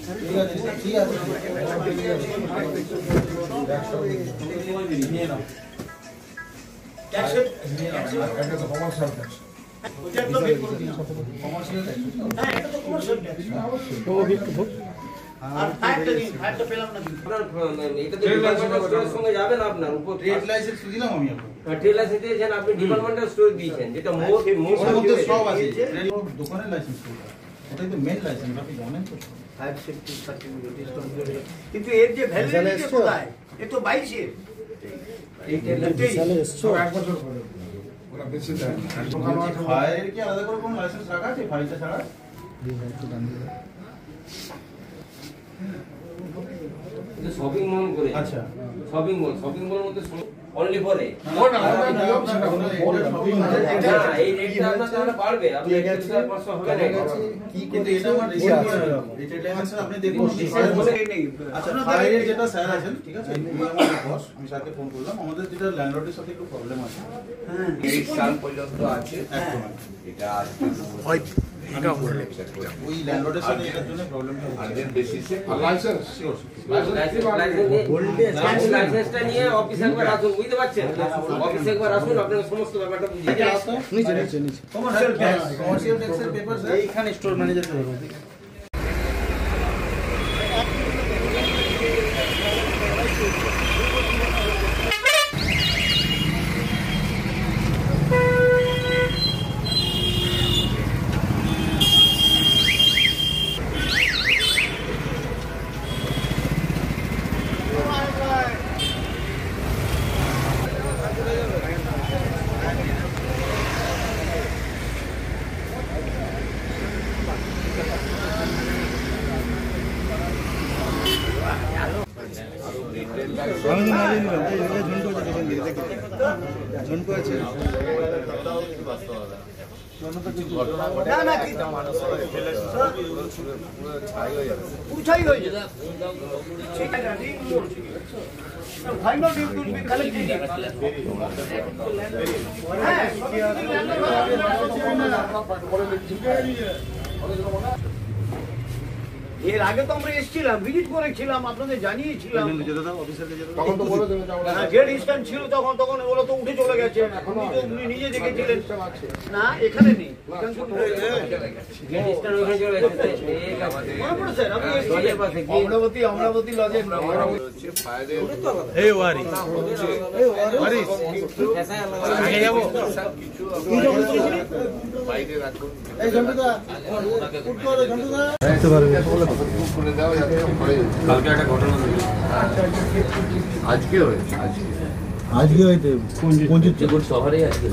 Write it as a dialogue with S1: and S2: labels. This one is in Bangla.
S1: ঠিক আছে নিয়ে নাও ট্যাক্সের এটা তো কমার্শিয়াল ট্যাক্স ওটা তো বের করে দিন কমার্শিয়াল ট্যাক্স হ্যাঁ এটা তো কমার্শিয়াল ট্যাক্স তো বিক্রি আর ফাইলটা পেলাম না আপনার এটা তো ডিপার্টমেন্টাল স্টোরের সঙ্গে যাবে না আপনার উপর ট্রেড লাইসেন্স দিলাম আমি আপনাকে ট্রেড লাইসেন্স দিয়েছেন আপনি ডিপার্টমেন্টাল স্টোর দিয়েছেন যেটা মোর মধ্যে সব আছে দোকানের লাইসেন্স ওটাই তো মেইন লাইসেন্স আপনি জানেন তো ফায়ার সেফটি সার্টিফিকেট স্টোর কিন্তু এর যে ভ্যালিডিটি কোথায় এ তো 22 এর এই সালে এসছো এক বছর পরে ওরা বেশি দেয় ফায়ারের কি আলাদা করে কোন লাইসেন্স রাখা আছে ফায়ারটা ছাড়া
S2: এটা শপিং মল করে
S1: আচ্ছা
S2: শপিং মল মধ্যে অনলি ফর এ
S1: না
S2: এই রেটটা আপনার তাহলে বাড়বে আপনি 1500 হবে না
S1: কি কিন্তু এটা আমার রিসিভ করে রাখো এটা ডাইমেনশন আপনি দেখুন আচ্ছা ফায়ারের যেটা স্যার আছেন ঠিক আছে আমাদের বস আমি স্যারকে ফোন করলাম আমাদের যেটা ল্যান্ডলর্ডের সাথে একটু প্রবলেম আছে হ্যাঁ
S3: 30 সাল পর্যন্ত আছে
S1: একদম
S3: এটা
S1: ওই ওই ল্যান্ডলর্ডের সাথে এটার জন্য প্রবলেম
S3: আর্জেন্ট বেসিসে
S1: লাইসেন্স
S2: লাইসেন্সটা নিয়ে অফিসে একবার আসুন বুঝতে পারছেন অফিসে একবার আসুন আপনাদের সমস্ত ব্যাপারটা বুঝিয়ে
S1: নিচে কমার্শিয়াল ট্যাক্সের পেপার স্যার এইখানে স্টোর ম্যানেজারকে বলুন ঝন্টু আছে
S4: পুছাই হয়ে যাবে ঠিক আছে final duty will be collected এর আগে তো আমরা এসেছিলাম ভিজিট করেছিলাম আপনাদের জানিয়েছিলাম গেট স্ট্যান্ড ছিল তখন ওরা তো উঠে চলে গেছে উনি নিজে দেখেছিলেন না এখানে নেই অমরাবতী লজের
S1: আগে যাবো
S3: বাইরে রাখুন
S2: কালকে একটা ঘটনা
S3: আজকে হয়েছে
S1: আজকে হইতে কোন শহরে
S2: শহরেই আছে